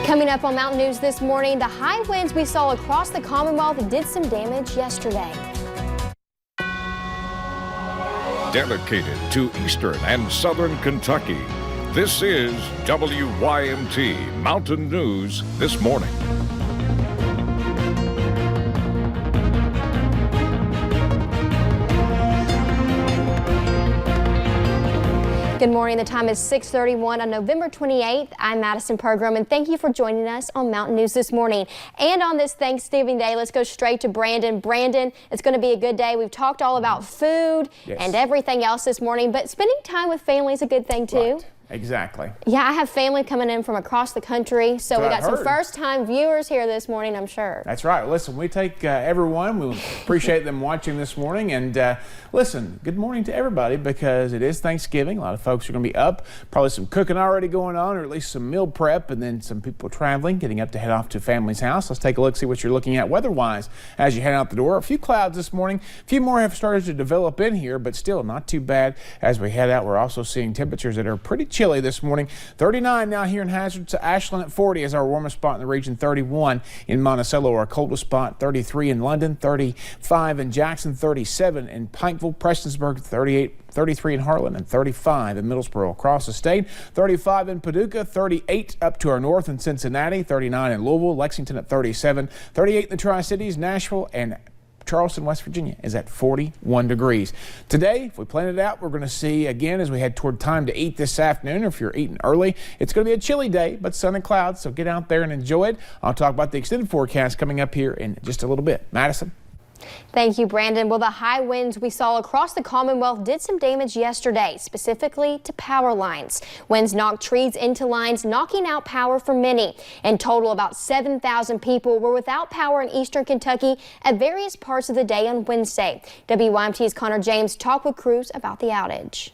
Coming up on Mountain News this morning, the high winds we saw across the Commonwealth did some damage yesterday. Dedicated to eastern and southern Kentucky, this is WYMT Mountain News this morning. Good morning. The time is 6:31 on November 28th. I'm Madison Pergram, and thank you for joining us on Mountain News this morning. And on this Thanksgiving Day, let's go straight to Brandon. Brandon, it's going to be a good day. We've talked all about food and everything else this morning, but spending time with family is a good thing too. Right. Exactly. Yeah, I have family coming in from across the country, so we got some first-time viewers here this morning, I'm sure. That's right. Listen, we take everyone. We appreciate them watching this morning. And listen, good morning to everybody because it is Thanksgiving. A lot of folks are going to be up. Probably some cooking already going on, or at least some meal prep, and then some people traveling, getting up to head off to family's house. Let's take a look, see what you're looking at weather-wise as you head out the door. A few clouds this morning. A few more have started to develop in here, but still not too bad as we head out. We're also seeing temperatures that are pretty chilly this morning. 39 now here in Hazard, to Ashland at 40 is our warmest spot in the region. 31 in Monticello, our coldest spot. 33 in London, 35 in Jackson, 37 in Pikeville, Prestonsburg, 33 in Harlan, and 35 in Middlesboro. Across the state, 35 in Paducah, 38 up to our north in Cincinnati, 39 in Louisville, Lexington at 37, 38 in the Tri-Cities, Nashville, and Charleston, West Virginia is at 41 degrees. Today, if we plan it out, we're going to see again as we head toward time to eat this afternoon, or if you're eating early, it's going to be a chilly day, but sun and clouds, so get out there and enjoy it. I'll talk about the extended forecast coming up here in just a little bit. Madison? Thank you, Brandon. Well, the high winds we saw across the Commonwealth did some damage yesterday, specifically to power lines. Winds knocked trees into lines, knocking out power for many. In total, about 7,000 people were without power in eastern Kentucky at various parts of the day on Wednesday. WYMT's Connor James talked with crews about the outage.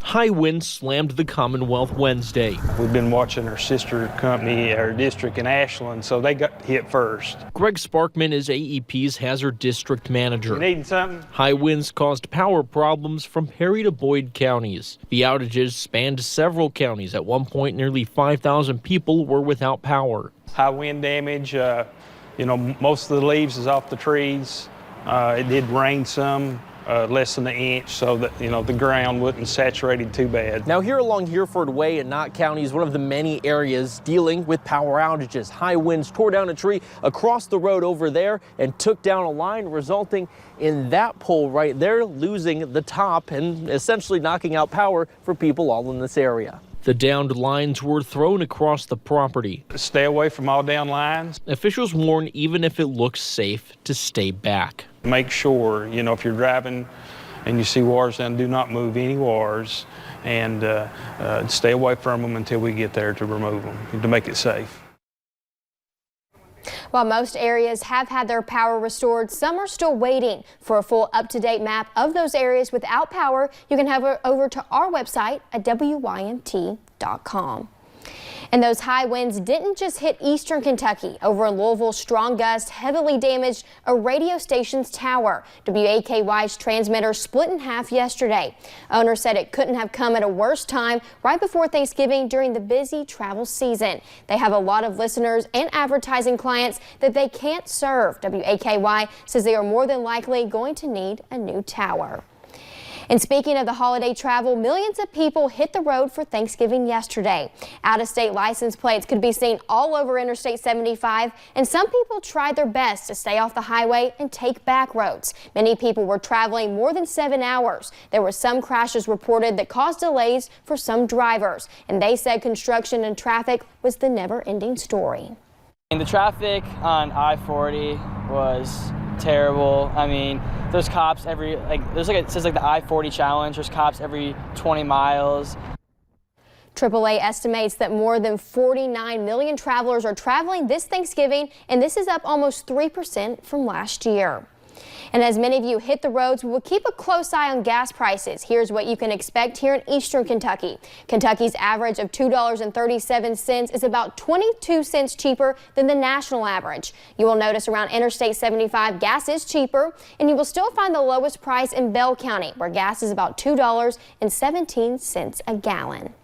High winds slammed the Commonwealth Wednesday. We've been watching our sister company, our district in Ashland, so they got hit first. Greg Sparkman is AEP's Hazard District Manager. You needing something? High winds caused power problems from Perry to Boyd counties. The outages spanned several counties. At one point, nearly 5,000 people were without power. High wind damage, most of the leaves is off the trees. It did rain some. Less than an inch, so that the ground wasn't saturated too bad. Now here along Hereford Way in Knott County is one of the many areas dealing with power outages. High winds tore down a tree across the road over there and took down a line, resulting in that pole right there losing the top and essentially knocking out power for people all in this area. The downed lines were thrown across the property. Stay away from all down lines. Officials warn even if it looks safe to stay back. Make sure, if you're driving and you see wires down, do not move any wires and stay away from them until we get there to remove them, to make it safe. While most areas have had their power restored, some are still waiting. For a full up-to-date map of those areas without power, you can head over to our website at WYMT.com. And those high winds didn't just hit eastern Kentucky. Over in Louisville, strong gusts heavily damaged a radio station's tower. WAKY's transmitter split in half yesterday. Owner said it couldn't have come at a worse time right before Thanksgiving during the busy travel season. They have a lot of listeners and advertising clients that they can't serve. WAKY says they are more than likely going to need a new tower. And speaking of the holiday travel, millions of people hit the road for Thanksgiving yesterday. Out-of-state license plates could be seen all over Interstate 75, and some people tried their best to stay off the highway and take back roads. Many people were traveling more than 7 hours. There were some crashes reported that caused delays for some drivers, and they said construction and traffic was the never-ending story. And the traffic on I-40 was terrible. I mean, there's cops it says the I-40 challenge. There's cops every 20 miles. AAA estimates that more than 49 million travelers are traveling this Thanksgiving, and this is up almost 3% from last year. And as many of you hit the roads, we will keep a close eye on gas prices. Here's what you can expect here in eastern Kentucky. Kentucky's average of $2.37 is about 22 cents cheaper than the national average. You will notice around Interstate 75, gas is cheaper, and you will still find the lowest price in Bell County, where gas is about $2.17 a gallon.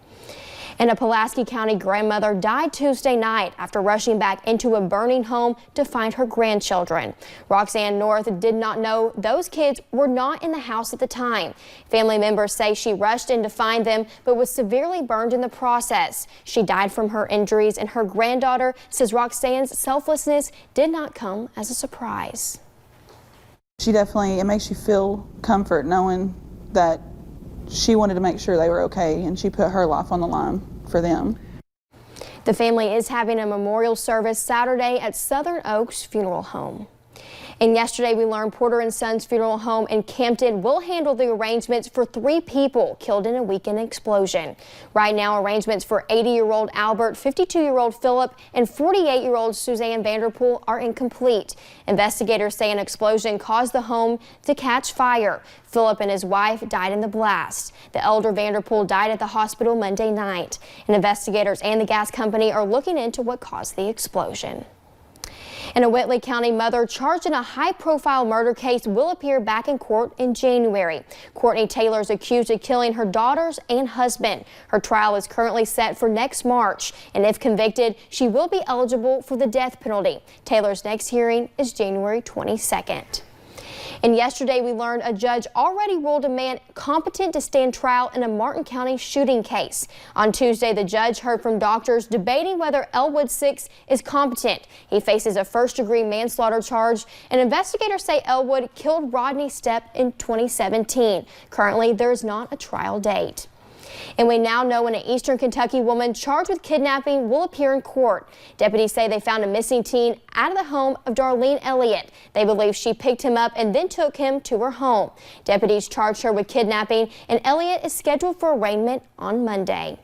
And a Pulaski County grandmother died Tuesday night after rushing back into a burning home to find her grandchildren. Roxanne North did not know those kids were not in the house at the time. Family members say she rushed in to find them but was severely burned in the process. She died from her injuries, and her granddaughter says Roxanne's selflessness did not come as a surprise. It makes you feel comfort knowing that she wanted to make sure they were okay, and she put her life on the line for them. The family is having a memorial service Saturday at Southern Oaks Funeral Home. And yesterday we learned Porter & Sons Funeral Home in Campton will handle the arrangements for 3 people killed in a weekend explosion. Right now, arrangements for 80-year-old Albert, 52-year-old Philip, and 48-year-old Suzanne Vanderpool are incomplete. Investigators say an explosion caused the home to catch fire. Philip and his wife died in the blast. The elder Vanderpool died at the hospital Monday night. And investigators and the gas company are looking into what caused the explosion. And a Whitley County mother charged in a high-profile murder case will appear back in court in January. Courtney Taylor is accused of killing her daughters and husband. Her trial is currently set for next March, and if convicted, she will be eligible for the death penalty. Taylor's next hearing is January 22nd. And yesterday we learned a judge already ruled a man competent to stand trial in a Martin County shooting case. On Tuesday, the judge heard from doctors debating whether Elwood 6 is competent. He faces a first-degree manslaughter charge, and investigators say Elwood killed Rodney Stepp in 2017. Currently, there is not a trial date. And we now know an Eastern Kentucky woman charged with kidnapping will appear in court. Deputies say they found a missing teen out of the home of Darlene Elliott. They believe she picked him up and then took him to her home. Deputies charged her with kidnapping, and Elliott is scheduled for arraignment on Monday.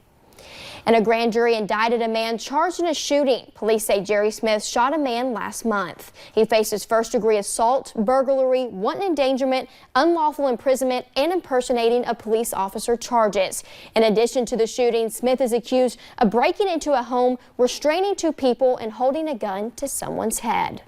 And a grand jury indicted a man charged in a shooting. Police say Jerry Smith shot a man last month. He faces first-degree assault, burglary, wanton endangerment, unlawful imprisonment, and impersonating a police officer charges. In addition to the shooting, Smith is accused of breaking into a home, restraining 2 people, and holding a gun to someone's head.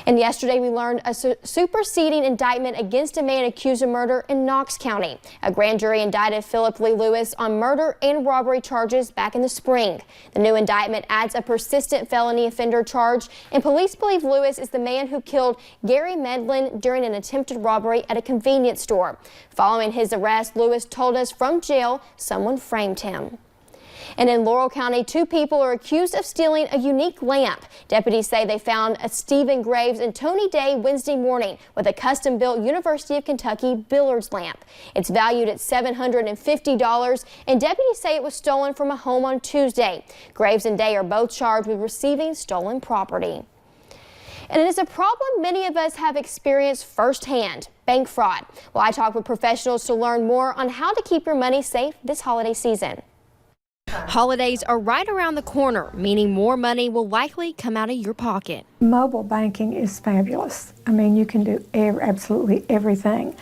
And yesterday we learned a superseding indictment against a man accused of murder in Knox County. A grand jury indicted Philip Lee Lewis on murder and robbery charges back in the spring. The new indictment adds a persistent felony offender charge, and police believe Lewis is the man who killed Gary Medlin during an attempted robbery at a convenience store. Following his arrest, Lewis told us from jail someone framed him. And in Laurel County, 2 people are accused of stealing a unique lamp. Deputies say they found a Stephen Graves and Tony Day Wednesday morning with a custom-built University of Kentucky billiards lamp. It's valued at $750, and deputies say it was stolen from a home on Tuesday. Graves and Day are both charged with receiving stolen property. And it is a problem many of us have experienced firsthand: bank fraud. Well, I talked with professionals to learn more on how to keep your money safe this holiday season. Holidays are right around the corner, meaning more money will likely come out of your pocket. Mobile banking is fabulous. I mean, you can do absolutely everything,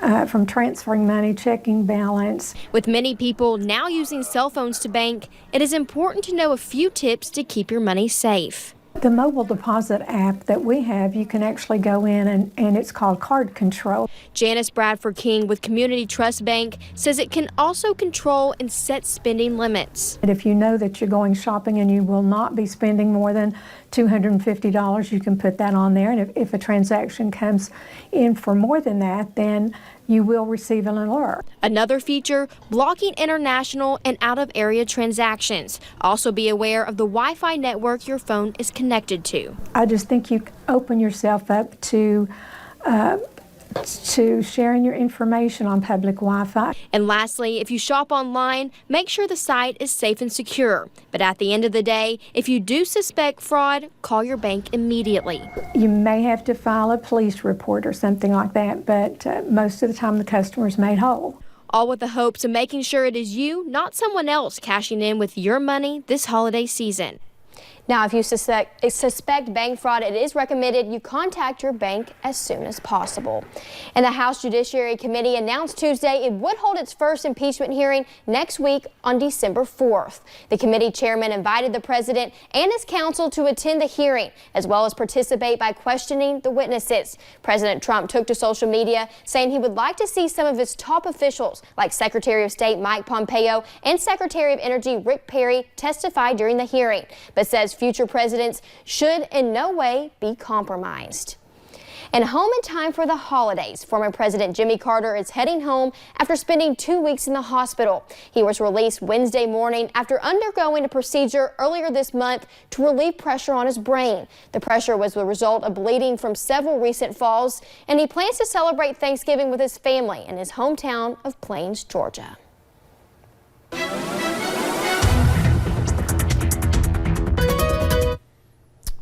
from transferring money, checking balance. With many people now using cell phones to bank, it is important to know a few tips to keep your money safe. The mobile deposit app that we have, you can actually go in and it's called Card Control. Janice Bradford King with Community Trust Bank says it can also control and set spending limits. And if you know that you're going shopping and you will not be spending more than $250, you can put that on there. And if a transaction comes in for more than that, then you will receive an alert. Another feature, blocking international and out-of-area transactions. Also be aware of the Wi-Fi network your phone is connected to. I just think you open yourself up to sharing your information on public Wi-Fi. And lastly, if you shop online, make sure the site is safe and secure. But at the end of the day, if you do suspect fraud, call your bank immediately. You may have to file a police report or something like that, but most of the time the customer is made whole. All with the hopes of making sure it is you, not someone else, cashing in with your money this holiday season. Now, if you suspect bank fraud, it is recommended you contact your bank as soon as possible. And the House Judiciary Committee announced Tuesday it would hold its first impeachment hearing next week on December 4th. The committee chairman invited the president and his counsel to attend the hearing, as well as participate by questioning the witnesses. President Trump took to social media saying he would like to see some of his top officials, like Secretary of State Mike Pompeo and Secretary of Energy Rick Perry, testify during the hearing, but says future presidents should in no way be compromised. And home in time for the holidays, former President Jimmy Carter is heading home after spending 2 weeks in the hospital. He was released Wednesday morning after undergoing a procedure earlier this month to relieve pressure on his brain. The pressure was the result of bleeding from several recent falls, and he plans to celebrate Thanksgiving with his family in his hometown of Plains, Georgia.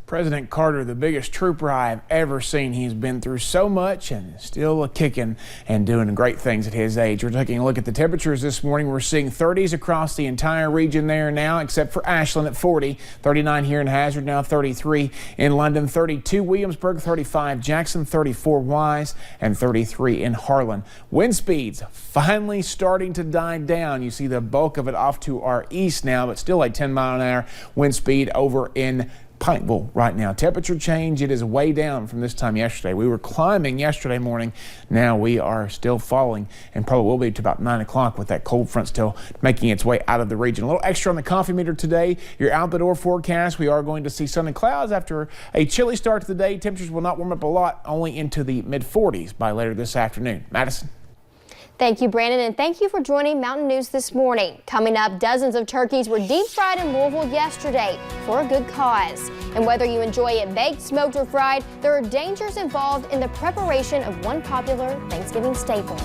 President Carter, the biggest trooper I have ever seen. He's been through so much and still kicking and doing great things at his age. We're taking a look at the temperatures this morning. We're seeing 30s across the entire region there now, except for Ashland at 40, 39 here in Hazard, now 33 in London, 32 Williamsburg, 35 Jackson, 34 Wise, and 33 in Harlan. Wind speeds finally starting to die down. You see the bulk of it off to our east now, but still a 10-mile-an-hour wind speed over in Pikeville right now. Temperature change, it is way down from this time yesterday. We were climbing yesterday morning. Now we are still falling and probably will be to about 9 o'clock with that cold front still making its way out of the region. A little extra on the coffee meter today. Your out the door forecast, we are going to see sun and clouds after a chilly start to the day. Temperatures will not warm up a lot, only into the mid-40s by later this afternoon. Madison. Thank you, Brandon, and thank you for joining Mountain News this morning. Coming up, dozens of turkeys were deep fried in Louisville yesterday for a good cause. And whether you enjoy it baked, smoked, or fried, there are dangers involved in the preparation of one popular Thanksgiving staple.